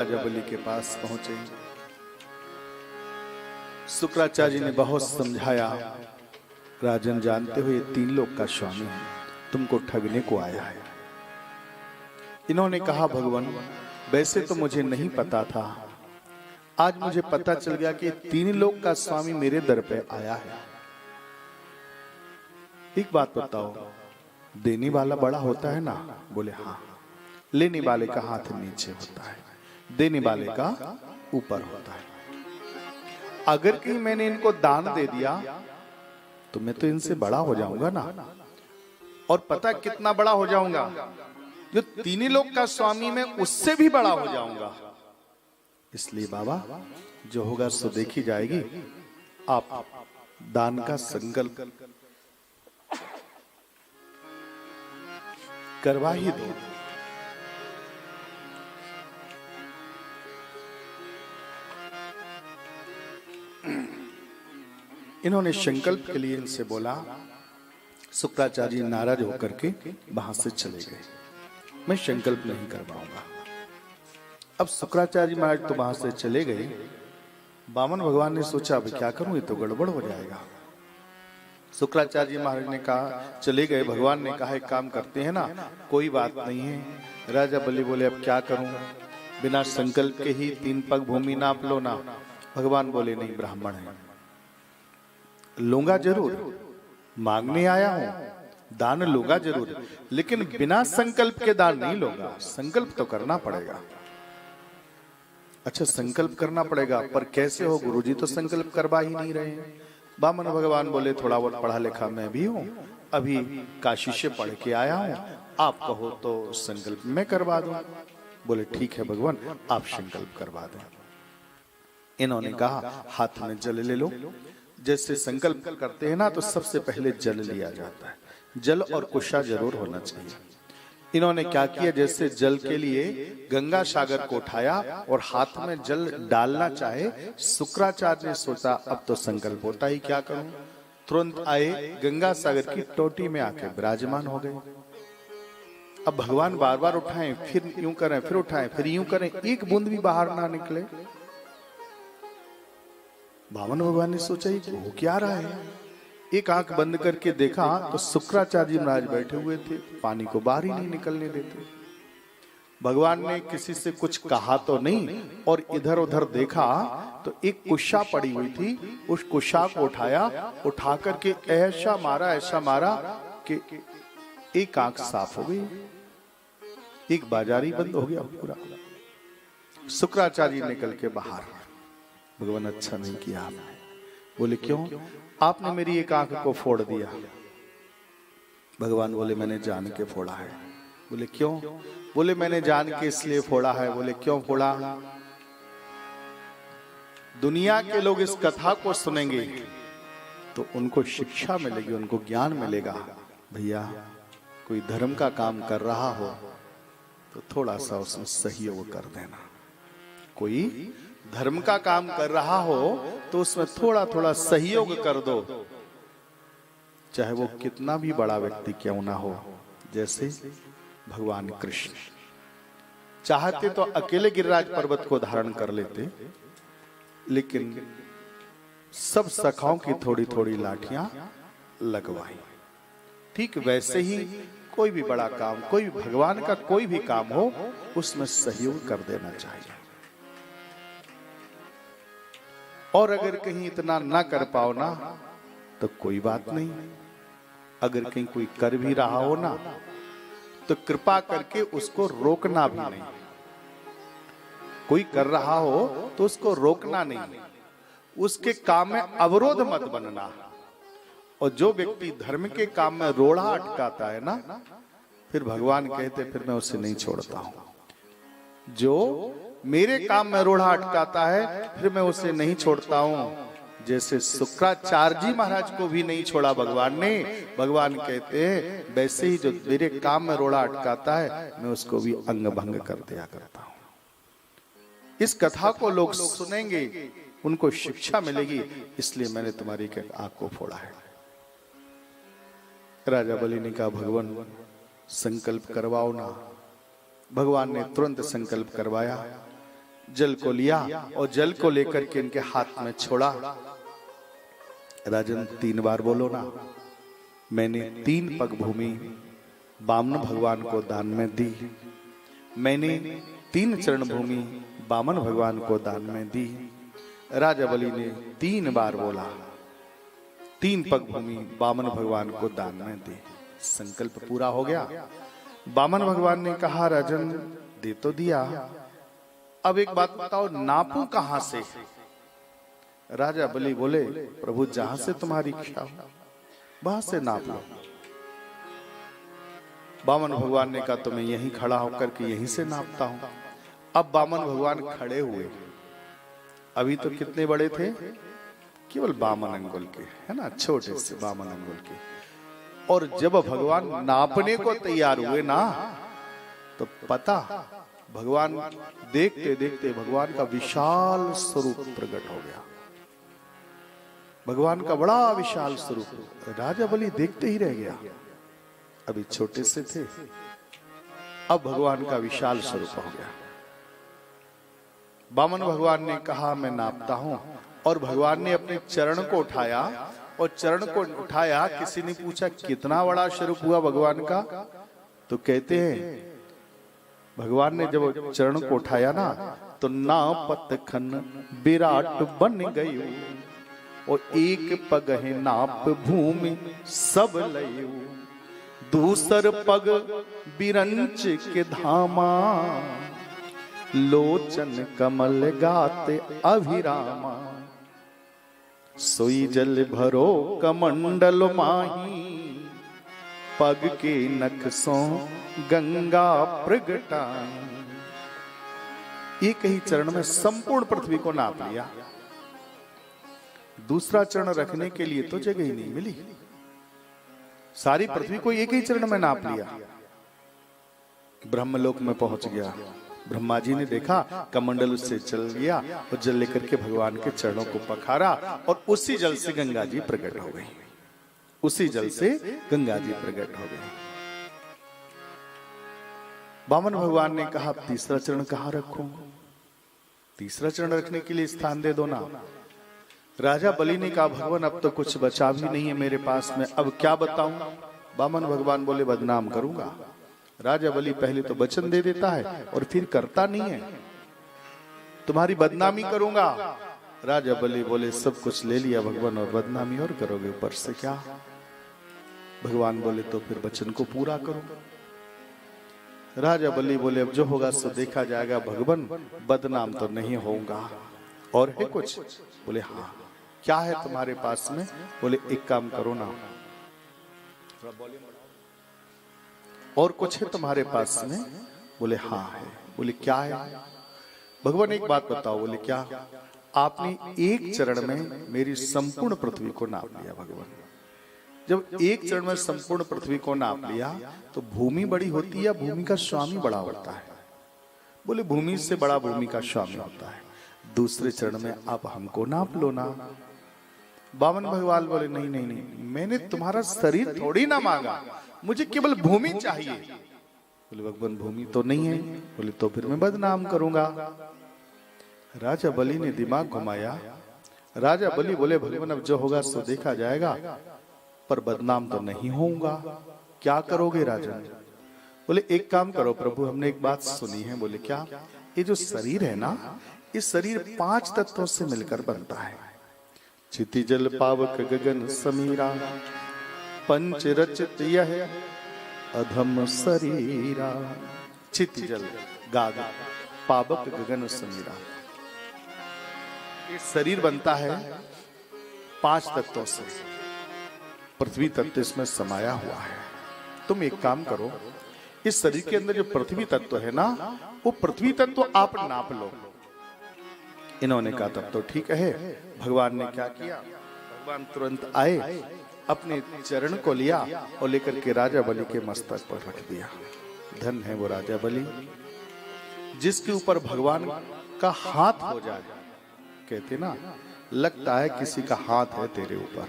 राजा बलि के पास पहुंचे। शुक्राचार्य जी ने बहुत समझाया, राजन जानते हो ये तीन लोक का स्वामी है, तुमको ठगने को आया है। इन्होंने कहा भगवान वैसे तो मुझे नहीं पता था, आज मुझे पता चल गया कि तीन लोक का स्वामी मेरे दर पे आया है। एक बात बताओ, देने वाला बड़ा होता है ना? बोले हाँ। लेने वाले का हाथ नीचे होता है, देने वाले का ऊपर होता है। अगर कहीं मैंने इनको दान दे दिया तो मैं तो इनसे बड़ा हो जाऊंगा ना, और पता कितना बड़ा हो जाऊंगा, जो तीन लोक का स्वामी मैं उससे भी बड़ा हो जाऊंगा। इसलिए बाबा जो होगा सो देखी जाएगी, आप दान का संकल्प करवा ही दो। इन्होंने संकल्प के लिए इनसे बोला। शुक्राचार्य नाराज होकर के वहां से चले गए, मैं संकल्प नहीं करवाऊंगा। अब शुक्राचार्य महाराज तो वहां से चले गए। वामन भगवान ने सोचा अब क्या करूं, ये तो गड़बड़ हो जाएगा। शुक्राचार्य महाराज ने कहा चले गए। भगवान ने कहा एक काम करते हैं ना, कोई बात नहीं है। राजा बलि बोले अब क्या करूं, बिना संकल्प के ही 3 पग भूमि नाप लो ना। भगवान बोले नहीं, ब्राह्मण है, लूंगा जरूर, मांगने आया हूं, दान लूंगा जरूर, लेकिन बिना संकल्प के दान नहीं लूंगा। संकल्प तो करना पड़ेगा। अच्छा संकल्प करना पड़ेगा, पर कैसे हो गुरुजी तो संकल्प करवा ही नहीं रहे हैं। वामन भगवान बोले थोड़ा बहुत पढ़ा लिखा मैं भी हूं, अभी काशी से पढ़ के आया हूं, आप कहो तो संकल्प मैं करवा दूं। बोले ठीक है भगवान, आप संकल्प करवा दें। इन्होंने कहा हाथ में जल ले लो। जैसे संकल्प करते हैं ना तो सबसे पहले जल लिया जाता है, जल और कुशा जरूर होना चाहिए। इन्होंने क्या किया, जैसे जल के लिए गंगा सागर को उठाया और हाथ में जल डालना चाहे, शुक्राचार्य ने सोचा अब तो संकल्प होता ही, क्या करूं। तुरंत आए, गंगा सागर की टोटी में आके विराजमान हो गए। अब भगवान बार बार उठाएं, फिर यूं करें, फिर उठाएं, फिर यूं करें, एक बूंद भी बाहर ना निकले। वामन भगवान ने सोचा ये हो क्या रहा है। एक आंख बंद करके देखा तो शुक्राचार्य महाराज बैठे हुए थे, पानी को बाहर ही नहीं निकलने देते। भगवान ने किसी से कुछ कहा तो नहीं, और इधर उधर देखा तो एक कुशा पड़ी हुई थी, उस कुशा को उठाया, उठा करके ऐसा मारा कि एक आंख साफ हो गई, एक बाजारी बंद हो गया पूरा। शुक्राचार्य निकल के बाहर। भगवान अच्छा नहीं किया आपने। बोले क्यों, आपने मेरी एक आंख को फोड़ दिया। भगवान बोले मैंने जान के फोड़ा है। बोले क्यों, बोले मैंने जान के इसलिए फोड़ा है। बोले क्यों फोड़ा। दुनिया के लोग इस कथा को सुनेंगे तो उनको शिक्षा मिलेगी, उनको ज्ञान मिलेगा। भैया कोई धर्म का काम कर रहा हो तो थोड़ा सा उसमें सहयोग कर देना। कोई धर्म का काम कर रहा हो तो उसमें थोड़ा थोड़ा सहयोग कर दो, चाहे वो कितना भी बड़ा व्यक्ति क्यों ना हो। जैसे भगवान कृष्ण चाहते तो अकेले गिरिराज पर्वत को धारण कर लेते, लेकिन सब सखाओं की थोड़ी थोड़ी लाठियां लगवाई। ठीक वैसे ही कोई भी बड़ा काम, कोई भी भगवान का कोई भी काम हो, उसमें सहयोग कर देना चाहिए। और अगर कहीं इतना ना कर पाओ ना तो कोई बात नहीं, अगर कहीं कोई कर भी रहा हो ना तो कृपा करके उसको रोकना भी नहीं। कोई कर रहा हो तो उसको रोकना नहीं, उसके काम में अवरोध मत बनना। और जो व्यक्ति धर्म के काम में रोड़ा अटकाता है ना, फिर भगवान कहते फिर मैं उसे नहीं छोड़ता हूं। जो मेरे काम में रोड़ा अटकाता है फिर मैं उसे नहीं छोड़ता हूं। जैसे शुक्राचार्य जी महाराज को भी नहीं छोड़ा भगवान ने, भगवान कहते हैं वैसे ही जो मेरे काम में रोड़ा अटकाता है मैं उसको भी अंग भंग कर दिया करता हूं। इस कथा को लोग सुनेंगे, उनको शिक्षा मिलेगी, इसलिए मैंने तुम्हारी आंख को फोड़ा है। राजा बलि ने कहा भगवान संकल्प करवाओ ना। भगवान ने तुरंत संकल्प करवाया। जल को लिया और जल को लेकर के इनके हाथ में छोड़ा। राजन 3 बार बोलो ना, मैंने 3 पग भूमि वामन भगवान को दान में दी, मैंने 3 चरण भूमि वामन भगवान को दान में दी। राजा बलि ने 3 बार बोला, 3 पग भूमि वामन भगवान को दान में दी। संकल्प पूरा हो गया। वामन भगवान ने कहा राजन दे तो दिया, अब एक बात बताओ नापूं कहां से? राजा बलि बोले प्रभु जहां से तुम्हारी इच्छा हो वहां से नाप लो। वामन भगवान ने कहा तो मैं यहीं खड़ा होकर के यहीं से नापता हूं। अब वामन भगवान खड़े हुए, अभी तो कितने बड़े थे, केवल 52 अंगुल के, है ना, छोटे से 52 अंगुल के। और जब भगवान नापने को तैयार हुए ना, तो पता भगवान देखते देखते भगवान का विशाल स्वरूप प्रकट हो गया। भगवान का बड़ा विशाल स्वरूप। राजा बलि देखते ही रह गया, अभी छोटे से थे, अब भगवान का विशाल स्वरूप हो गया। वामन भगवान ने कहा मैं नापता हूं, और भगवान ने अपने चरण को उठाया, और चरण को उठाया। किसी ने पूछा कितना बड़ा स्वरूप हुआ भगवान का, तो कहते हैं भगवान ने जब चरण को उठाया ना, तो नापत खन विराट बन गई, और 1 पग है नाप भूमि सब लयू, दूसर पग बिरंच के धामा, लोचन कमल गाते अभिरामा, सोई जल भरो कमंडल माही, पग के नखसों गंगा प्रगटाई। एक ही चरण में संपूर्ण पृथ्वी को नाप लिया। दूसरा चरण रखने के लिए तो जगह ही नहीं मिली, सारी पृथ्वी को एक ही चरण में नाप लिया। ब्रह्मलोक में पहुंच गया। ब्रह्मा जी ने देखा कमंडल उससे चल गया, और जल लेकर के भगवान के चरणों को पखारा, और उसी जल से गंगा जी प्रकट हो गई। उसी जल से गंगा जी प्रकट हो गई। वामन भगवान ने कहा तीसरा चरण कहां रखूं? तीसरा चरण रखने के लिए स्थान दे दो ना। राजा बलि ने कहा भगवान अब तो कुछ बचा भी नहीं है मेरे पास में, अब क्या बताऊं? वामन भगवान बोले बदनाम करूंगा। राजा बलि पहले तो वचन दे देता है और फिर करता नहीं है, तुम्हारी बदनामी करूंगा। राजा बलि बोले सब कुछ ले लिया भगवान, और बदनामी और करोगे ऊपर से क्या? भगवान बोले तो फिर वचन को पूरा करो। राजा बलि बोले अब जो होगा सो देखा जाएगा भगवान, बदनाम तो नहीं होऊंगा। और है कुछ? बोले हाँ। क्या है तुम्हारे पास में? बोले एक काम करो ना, और कुछ है तुम्हारे पास में? बोले हाँ है। बोले क्या है? भगवान एक बात बताओ। बोले क्या? आपने एक चरण में मेरी संपूर्ण पृथ्वी को नाप लिया। भगवान जब एक चरण में संपूर्ण पृथ्वी को नाप लिया तो भूमि बड़ी होती है या भूमि का स्वामी बड़ा होता है? बोले भूमि से बड़ा भूमि का स्वामी होता है। दूसरे चरण में आप हमको नाप लो ना। वामन भगवान बोले नहीं नहीं नहीं, मैंने तुम्हारा शरीर थोड़ी ना मांगा, मुझे केवल भूमि चाहिए। बोले भगवान भूमि तो नहीं है। बोले तो फिर मैं बदनाम करूंगा। राजा बलि ने दिमाग घुमाया। राजा बलि बोले भगवान अब जो होगा सो देखा जाएगा, पर बदनाम तो नहीं होऊंगा। क्या करोगे राजन? बोले एक काम करो प्रभु, हमने एक बात सुनी है। बोले क्या? ये जो शरीर है ना, इस शरीर 5 तत्वों से मिलकर बनता है। क्षिति जल पावक गगन समीरा, पंच रचित यह अधम शरीरा। क्षिति जल गागा पावक गगन समीरा, इस शरीर बनता है 5 तत्वों से। पृथ्वी तत्व इसमें समाया हुआ है। तुम एक काम करो, इस शरीर के अंदर जो पृथ्वी तत्व है ना, वो पृथ्वी तत्व आप नाप लो। इन्होंने कहा तब तो ठीक है। भगवान ने क्या किया? भगवान तुरंत आए, अपने चरण को लिया और लेकर के राजा बलि के मस्तक पर रख दिया। धन है वो राजा बलि जिसके ऊपर भगवान का हाथ हो जाए। कहते ना, लगता है किसी का हाथ है तेरे ऊपर,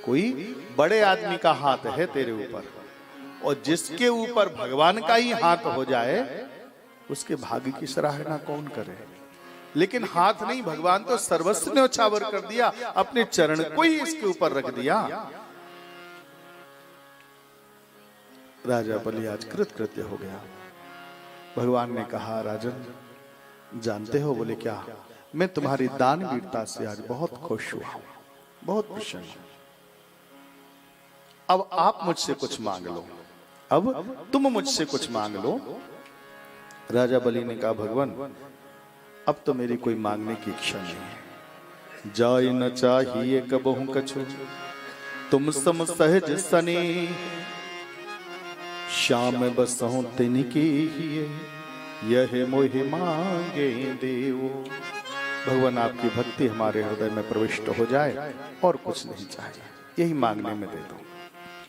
कोई बड़े आदमी का हाथ है तेरे ऊपर, और जिसके ऊपर भगवान का ही हाथ हो जाए उसके भाग्य की सराहना कौन करे। लेकिन हाथ नहीं, भगवान तो सर्वस्व ने उछावर कर दिया, अपने चरण को ही इसके ऊपर रख दिया। राजा बलि आज कृतकृत्य हो गया। भगवान ने कहा, राजन जानते हो? बोले क्या? मैं तुम्हारी दान वीरता से आज बहुत खुश हुआ, बहुत प्रसन्न हूं। अब आप मुझसे कुछ मांग लो, अब तुम मुझसे कुछ मांग लो। राजा बलि ने कहा, भगवान अब तो मेरी कोई मांगने की इच्छा नहीं है। जाय न चाहिए कबहु कछु, तुम सम सहज सने, श्याम बसहु तिनकी हिये, यह मोहि मांगे देवो। भगवान आपकी भक्ति हमारे हृदय में प्रविष्ट हो जाए और कुछ नहीं चाहिए, यही मांगने में दे दो।